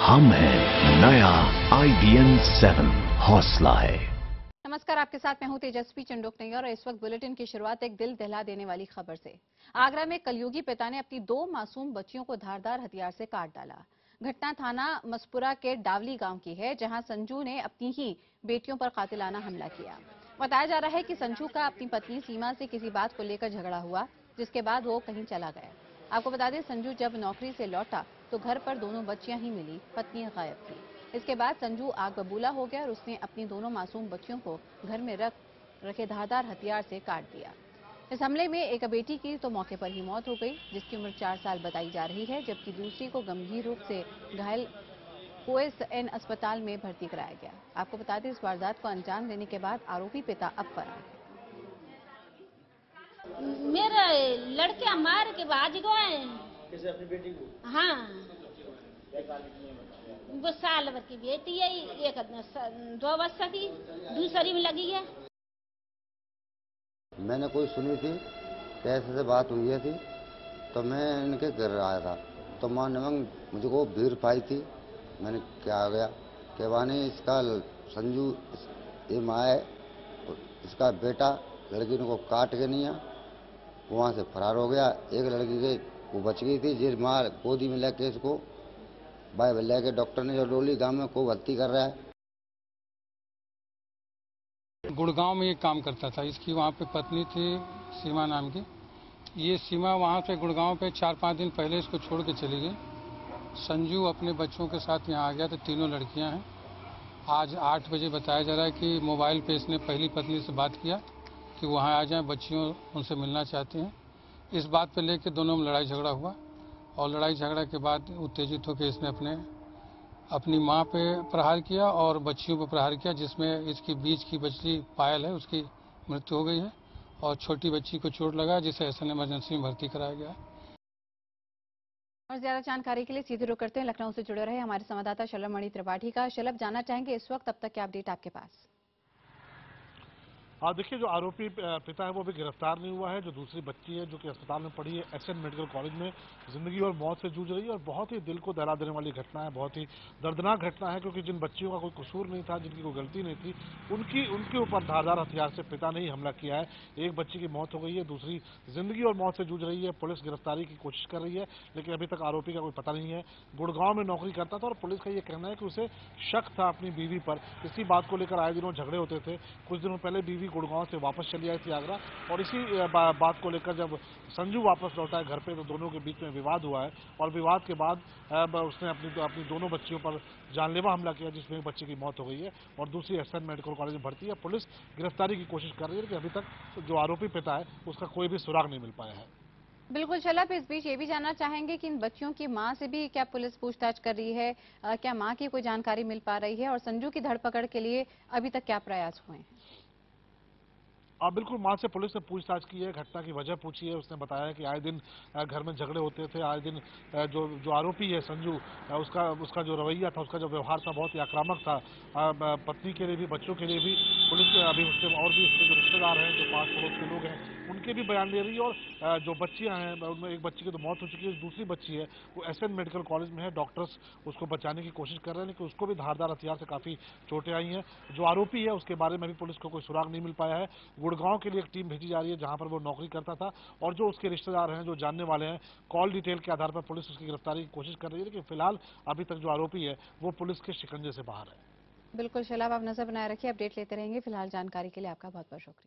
हम हैं नया IDN 7 हौसला है। नमस्कार, आपके साथ मैं हूं तेजस्वी चंडोकनैया और इस वक्त बुलेटिन की शुरुआत एक दिल दहला देने वाली खबर से। आगरा में कलयुगी पिता ने अपनी 2 मासूम बच्चियों को धारदार हथियार से काट डाला। घटना थाना मसपुरा के डावली गांव की है, जहां संजू ने अपनी ही बेटियों पर कातिलाना हमला किया। बताया जा रहा है कि संजू का अपनी पत्नी सीमा से किसी बात को लेकर झगड़ा हुआ, जिसके बाद वो कहीं चला गया। आपको बता दें, संजू जब नौकरी से लौटा तो घर पर दोनों बच्चियां ही मिली, पत्नी गायब थी। इसके बाद संजू आग बबूला हो गया और उसने अपनी दोनों मासूम बच्चियों को घर में रखे धारदार हथियार से काट दिया। इस हमले में एक बेटी की तो मौके पर ही मौत हो गई, जिसकी उम्र 4 साल बताई जा रही है, जबकि दूसरी को गंभीर रूप से घायल OSN अस्पताल में भर्ती कराया गया। आपको बता दें, इस वारदात को अंजाम देने के बाद आरोपी पिता अब फरार है। मेरे लड़के मार के भाज गए। किसे? अपनी बेटी को? हाँ, वो साल भर की बेटी है, एक 2 वर्ष की, दूसरी में लगी है। मैंने कोई सुनी थी कैसे से बात हुई है थी, तो मैं इनके घर आया था, तो माँ ने मुझको भीड़ पाई थी। मैंने क्या आ गया कि वानी इसका संजू ये माँ है, इसका बेटा लड़की को काट के नहीं है, वहाँ से फरार हो गया। एक लड़की के वो बच गई थी, जिस माँ गोदी में लेके इसको भाई लेके डॉक्टर ने जो डोली गांव में को भर्ती कर रहा है। गुड़गांव में ये काम करता था। इसकी वहाँ पे पत्नी थी सीमा नाम की। ये सीमा वहाँ पे गुड़गांव पे 4-5 दिन पहले इसको छोड़ के चली गई। संजू अपने बच्चों के साथ यहाँ आ गया, तो तीनों लड़कियाँ हैं। आज 8 बजे बताया जा रहा है कि मोबाइल पे इसने पहली पत्नी से बात किया कि वहाँ आ जाएं, बच्चियों उनसे मिलना चाहती हैं। इस बात पे लेके दोनों में लड़ाई झगड़ा हुआ और लड़ाई झगड़ा के बाद उत्तेजित होकर इसने अपनी मां पे प्रहार किया और बच्चियों पर प्रहार किया, जिसमें इसकी बीच की बच्ची पायल है, उसकी मृत्यु हो गई है और छोटी बच्ची को चोट लगा, जिसे SN इमरजेंसी में भर्ती कराया गया है। और ज्यादा जानकारी के लिए सीधे रुख करते हैं लखनऊ से जुड़े रहे हमारे संवाददाता शलभ मणि त्रिपाठी का। शलभ, जानना चाहेंगे इस वक्त अब तक क्या अपडेट आपके पास? देखिए, जो आरोपी पिता है वो अभी गिरफ्तार नहीं हुआ है। जो दूसरी बच्ची है जो कि अस्पताल में पड़ी है, SN मेडिकल कॉलेज में जिंदगी और मौत से जूझ रही है और बहुत ही दिल को दहला देने वाली घटना है, बहुत ही दर्दनाक घटना है, क्योंकि जिन बच्चियों का कोई कसूर नहीं था, जिनकी कोई गलती नहीं थी, उनके ऊपर धारदार हथियार से पिता ने ही हमला किया है। एक बच्ची की मौत हो गई है, दूसरी जिंदगी और मौत से जूझ रही है। पुलिस गिरफ्तारी की कोशिश कर रही है, लेकिन अभी तक आरोपी का कोई पता नहीं है। गुड़गांव में नौकरी करता था और पुलिस का ये कहना है कि उसे शक था अपनी बीवी पर। इसी बात को लेकर आए दिनों झगड़े होते थे। कुछ दिनों पहले बीवी गुड़गांव से वापस चली आई थी आगरा, और इसी बात को लेकर जब संजू वापस लौटा है घर पे, तो दोनों के बीच में विवाद हुआ है और विवाद के बाद उसने अपनी दोनों बच्चियों पर जानलेवा हमला किया, जिसमें एक बच्चे की मौत हो गई है और दूसरी SN मेडिकल कॉलेज में भर्ती है। पुलिस गिरफ्तारी की कोशिश कर रही है, लेकिन अभी तक जो आरोपी पिता है उसका कोई भी सुराग नहीं मिल पाया है। बिल्कुल शलभ, इस बीच ये भी जानना चाहेंगे कि इन बच्चियों की मां से भी क्या पुलिस पूछताछ कर रही है? क्या मां की कोई जानकारी मिल पा रही है? और संजू की धरपकड़ के लिए अभी तक क्या प्रयास हुए हैं? बिल्कुल, मां से पुलिस ने पूछताछ की है, घटना की वजह पूछी है। उसने बताया कि आए दिन घर में झगड़े होते थे, आए दिन जो आरोपी है संजू, उसका जो रवैया था, उसका जो व्यवहार था, बहुत ही आक्रामक था। पत्नी के लिए भी, बच्चों के लिए भी। पुलिस अभी उसके और भी उसके जो रिश्तेदार हैं, जो पास पड़ोस के लोग हैं, उनके भी बयान ले रही है। और जो बच्चियां हैं, उनमें एक बच्ची की तो मौत हो चुकी है, दूसरी बच्ची है वो SN मेडिकल कॉलेज में है। डॉक्टर्स उसको बचाने की कोशिश कर रहे हैं, लेकिन उसको भी धारदार हथियार से काफी चोटें आई हैं। जो आरोपी है उसके बारे में भी पुलिस को कोई सुराग नहीं मिल पाया है। गुड़गांव के लिए एक टीम भेजी जा रही है, जहां पर वो नौकरी करता था, और जो उसके रिश्तेदार हैं, जो जानने वाले हैं, कॉल डिटेल के आधार पर पुलिस उसकी गिरफ्तारी की कोशिश कर रही है। लेकिन फिलहाल अभी तक जो आरोपी है वो पुलिस के शिकंजे से बाहर है। बिल्कुल शलभ, आप नजर बनाए रखिए, अपडेट लेते रहेंगे। फिलहाल जानकारी के लिए आपका बहुत बहुत शुक्रिया।